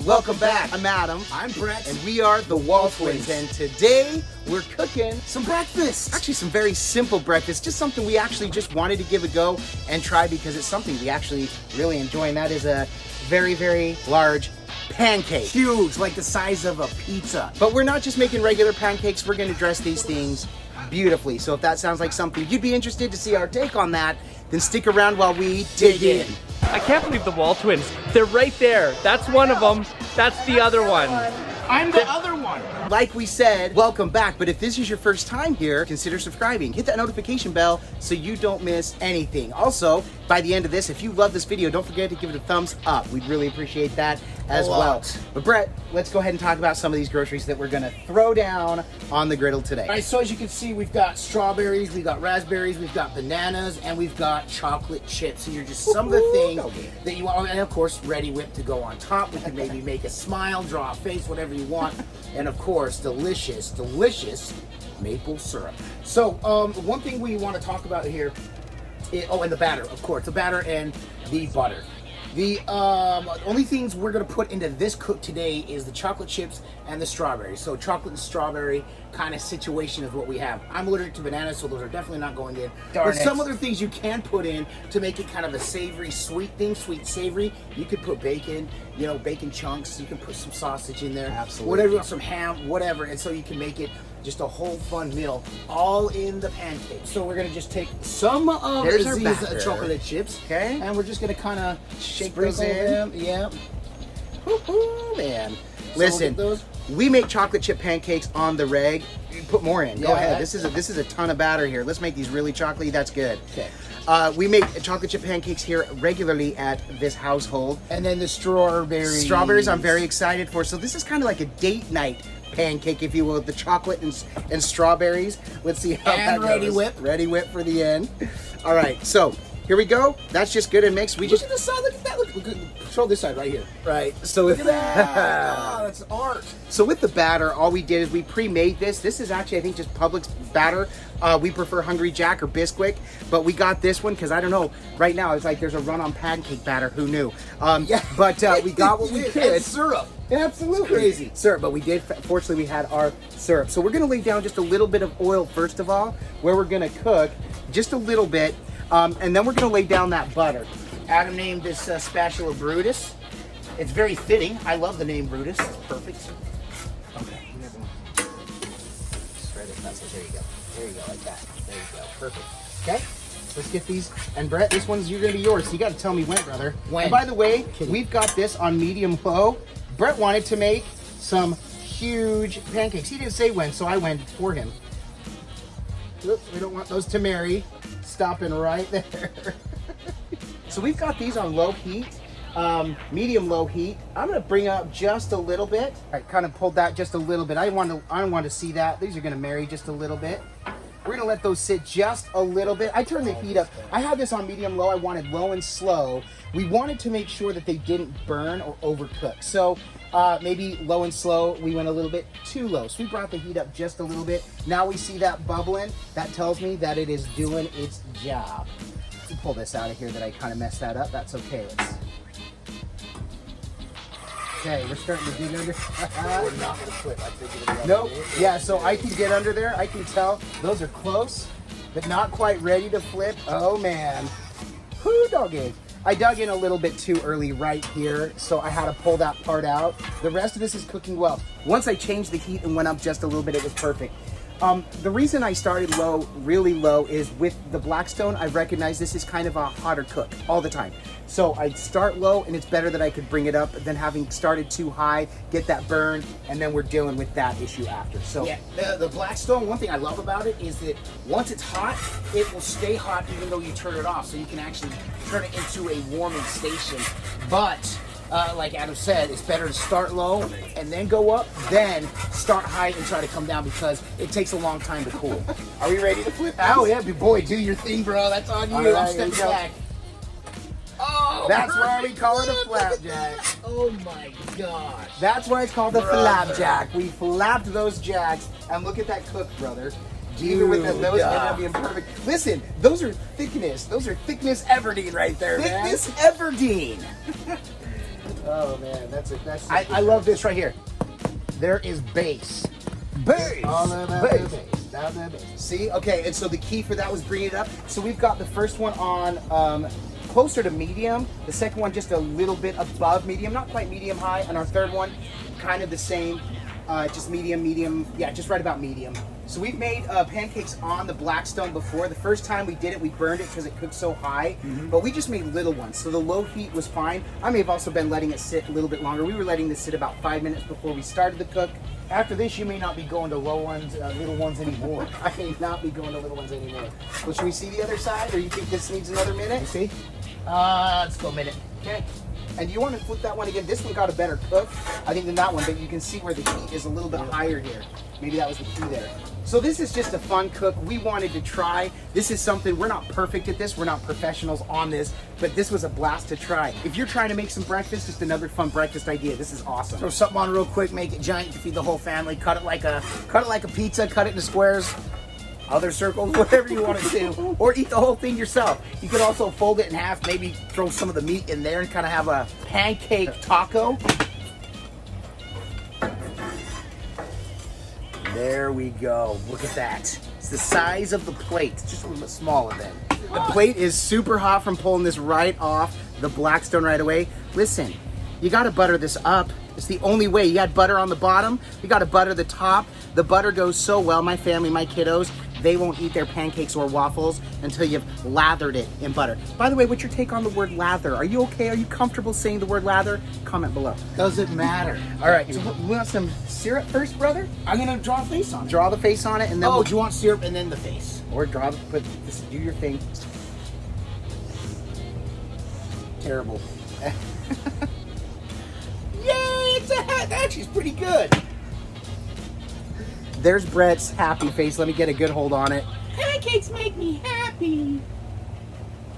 Welcome back. I'm Adam. I'm Brett. And we are the WALTWINS. And today we're cooking some breakfast. Actually, some very simple breakfast. Just something we actually just wanted to give a go and try because it's something we actually really enjoy. And that is a very, very large pancake. Huge, like the size of a pizza. But we're not just making regular pancakes. We're going to dress these things beautifully. So if that sounds like something you'd be interested to see our take on that, then stick around while we dig in. I can't believe the WALTWINS. They're right there. That's one of them. That's the other one. I'm the other one. Like we said, welcome back. But if this is your first time here, consider subscribing. Hit that notification bell so you don't miss anything. Also, by the end of this, if you love this video, don't forget to give it a thumbs up. We'd really appreciate that as well. But Brett, let's go ahead and talk about some of these groceries that we're gonna throw down on the griddle today. All right, so as you can see, we've got strawberries, we've got raspberries, we've got bananas, and we've got chocolate chips. Here are just some of the things that you want. And of course, ready whip to go on top. We can maybe make a smile, draw a face, whatever you want. And of course, delicious, delicious maple syrup. So one thing we want to talk about here, and the batter, of course, the batter and the butter. The only things we're going to put into this cook today is the chocolate chips and the strawberries. So chocolate and strawberry kind of situation is what we have. I'm allergic to bananas, so those are definitely not going in. But some other things you can put in to make it kind of a savory, sweet thing, sweet savory. You could put bacon, you know, bacon chunks. You can put some sausage in there. Absolutely. Whatever you want, some ham, whatever. And so you can make it just a whole fun meal, all in the pancake. So we're gonna just take some of these chocolate chips, okay, and we're just gonna kind of shake those in. Yeah. Woo-hoo, man. So Listen, we'll we make chocolate chip pancakes on the reg. You put more in. Go ahead. This is a ton of batter here. Let's make these really chocolatey. That's good. Okay. We make chocolate chip pancakes here regularly at this household. And then the strawberries. Strawberries I'm very excited for. So this is kind of like a date night pancake, if you will, with the chocolate and strawberries. Let's see how that goes. Ready whip. Ready whip for the end. All right, so here we go. That's just good and mixed. Look at this side. Look at that. Look. Show this side right here. Right. So look at that. Oh, that's art. So with the batter, all we did is we pre-made this. This is actually, I think, just Publix batter. We prefer Hungry Jack or Bisquick, but we got this one because I don't know. Right now, it's like there's a run on pancake batter. Who knew? Yeah. But we got what we could. And syrup. Absolutely. It's crazy. Syrup, but we did, fortunately, we had our syrup. So we're going to lay down just a little bit of oil, first of all, where we're going to cook just a little bit, and then we're going to lay down that butter. Adam named this spatula Brutus. It's very fitting. I love the name Brutus. It's perfect. Okay. Spread it. That's it. There you go. There you go, like that. There you go. Perfect. Okay. Let's get these. And Brett, this one's going to be yours. So you got to tell me when, brother. When? And by the way, we've got this on medium low. Brett wanted to make some huge pancakes. He didn't say when, so I went for him. Oops, we don't want those to marry. Stopping right there. So we've got these on low heat, medium low heat. I'm gonna bring up just a little bit. I kind of pulled that just a little bit. I don't want to see that. These are gonna marry just a little bit. We're gonna let those sit just a little bit. I turned the heat up. I had this on medium low. I wanted low and slow. We wanted to make sure that they didn't burn or overcook. So maybe low and slow, we went a little bit too low. So we brought the heat up just a little bit. Now we see that bubbling. That tells me that it is doing its job. Let's pull this out of here that I kind of messed that up. That's okay. Okay, we're starting to dig under. We're not going to flip. I think it'll be Nope. Yeah, so I can get under there. I can tell those are close, but not quite ready to flip. Oh, man. Whoo, doggy. I dug in a little bit too early right here, so I had to pull that part out. The rest of this is cooking well. Once I changed the heat and went up just a little bit, it was perfect. The reason I started low, really low, is with the Blackstone, I recognize this is kind of a hotter cook all the time. So I'd start low, and it's better that I could bring it up than having started too high, get that burn, and then we're dealing with that issue after. So yeah, the Blackstone, one thing I love about it is that once it's hot, it will stay hot even though you turn it off. So you can actually turn it into a warming station. But like Adam said, it's better to start low and then go up, then start high and try to come down because it takes a long time to cool. Are we ready to flip? Oh yeah, boy, do your thing, bro. That's on you. Right, I'm stepping back. Oh, that's why we call it a flapjack. Oh my gosh. That's why it's called a flapjack. We flapped those jacks, and look at that cook, brother. Even with those ended up being perfect. Listen, those are thickness. Those are thickness Everdeen right there, man. Thickness Everdeen. Oh man, that's I love this right here. There is base. Base. All about the base. Down the base. See, okay, and so the key for that was bringing it up. So we've got the first one on closer to medium, the second one just a little bit above medium, not quite medium high, and our third one kind of the same, just medium, yeah, just right about medium. So we've made pancakes on the Blackstone before. The first time we did it, we burned it because it cooked so high, but we just made little ones, so the low heat was fine. I may have also been letting it sit a little bit longer. We were letting this sit about 5 minutes before we started the cook. After this, you may not be going to little ones anymore. I may not be going to little ones anymore. Well, should we see the other side, or you think this needs another minute? You see? Let's go a minute. Okay. And you want to flip that one again? This one got a better cook, I think, than that one, but you can see where the heat is a little bit higher here. Maybe that was the key there. So this is just a fun cook. We wanted to try. This is something, we're not perfect at this. We're not professionals on this, but this was a blast to try. If you're trying to make some breakfast, just another fun breakfast idea. This is awesome. Throw something on real quick, make it giant to feed the whole family. Cut it like a pizza. Cut it into squares, other circles, whatever you want to do, or eat the whole thing yourself. You could also fold it in half, maybe throw some of the meat in there and kind of have a pancake taco. There we go. Look at that. It's the size of the plate. It's just a little bit smaller then. The plate is super hot from pulling this right off the Blackstone right away. Listen, you gotta butter this up. It's the only way. You got butter on the bottom, you gotta butter the top. The butter goes so well. My family, my kiddos, they won't eat their pancakes or waffles until you've lathered it in butter. By the way, what's your take on the word lather? Are you okay? Are you comfortable saying the word lather? Comment below. Doesn't matter. All right, so you want some syrup first, brother? I'm gonna draw a face on it. Draw the face on it, and then Oh, do you want syrup and then the face? or draw, put this, do your thing. Terrible. Yay! It's a hat. Actually, it's pretty good. There's Brett's happy face. Let me get a good hold on it. Pancakes make me happy.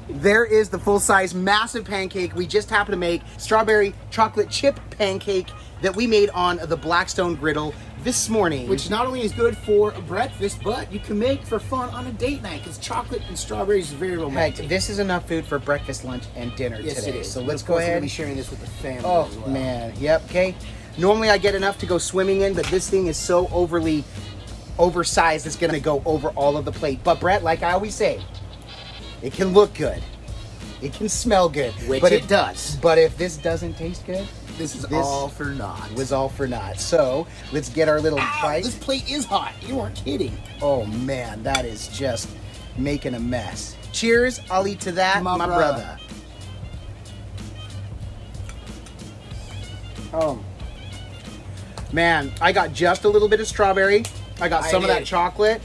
There is the full-size massive pancake we just happened to make. Strawberry chocolate chip pancake that we made on the Blackstone Griddle this morning. Which not only is good for breakfast, but you can make for fun on a date night because chocolate and strawberries is very romantic. Heck, this is enough food for breakfast, lunch, and dinner Yes, today. it is. So And let's of go course, we're ahead. gonna be sharing this with the family Oh as well. man, yep. Okay. Normally I get enough to go swimming in, but this thing is so overly oversized it's gonna go over all of the plate. But Brett, like I always say, it can look good, it can smell good, Which but it does. But if this doesn't taste good, This is This all for naught. was all for naught. So let's get our little Ow, bite. this plate is hot. You aren't kidding. Oh man, that is just making a mess. Cheers! I'll eat to that, My my brother. brother. Oh man, I got just a little bit of strawberry. I got I some of that did. chocolate.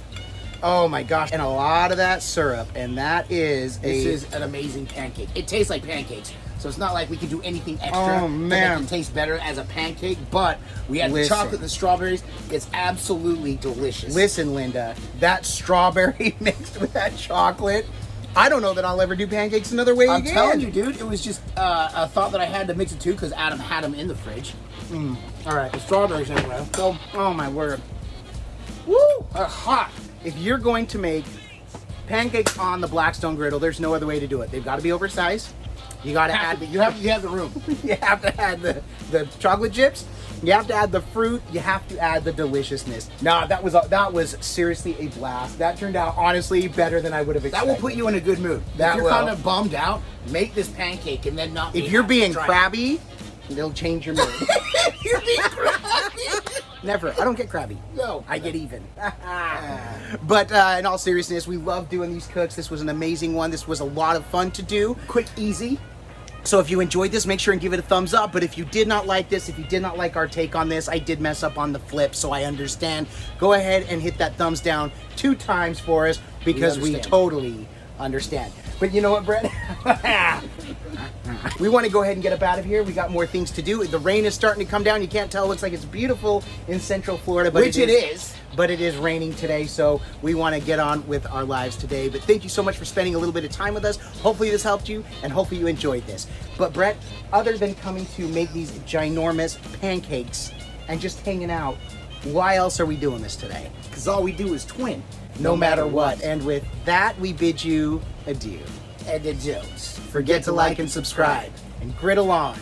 Oh my gosh, and a lot of that syrup, and that is This a is an amazing pancake. It tastes like pancakes. So it's not like we can do anything extra Oh, to make man. it taste better as a pancake, but we had the Listen. chocolate and the strawberries. It's absolutely delicious. Listen, Linda, that strawberry mixed with that chocolate. I don't know that I'll ever do pancakes another way I'm again. telling you, dude, it was just a thought that I had to mix it too because Adam had them in the fridge. All right. The strawberries anyway. So, oh my word. Woo! They're hot. If you're going to make pancakes on the Blackstone Griddle, there's no other way to do it. They've got to be oversized. You got to add the, You have the room. you have to add the chocolate chips. You have to add the fruit. You have to add the deliciousness. No, that was seriously a blast. That turned out honestly better than I would have That expected. will put you in a good mood. That if you're will. kind of bummed out, make this pancake and then not. If you're being try it. crabby, it'll change your mood. If you're being crabby. Never. I don't get crabby. No. I get even. But in all seriousness, we love doing these cooks. This was an amazing one. This was a lot of fun to do. Quick, easy. So if you enjoyed this, make sure and give it a thumbs up. But if you did not like this, if you did not like our take on this, I did mess up on the flip, so I understand. Go ahead and hit that thumbs down 2 times for us because we understand. totally understand. But you know what, Brett? We want to go ahead and get up out of here. We got more things to do. The rain is starting to come down. You can't tell. It looks like it's beautiful in Central Florida, but Which it is. But it is raining today, so we want to get on with our lives today. But thank you so much for spending a little bit of time with us. Hopefully this helped you, and hopefully you enjoyed this. But Brett, other than coming to make these ginormous pancakes and just hanging out, why else are we doing this today? Because all we do is twin. No matter what. And with that, we bid you adieu. And the jokes. Forget to like and subscribe, and griddle on.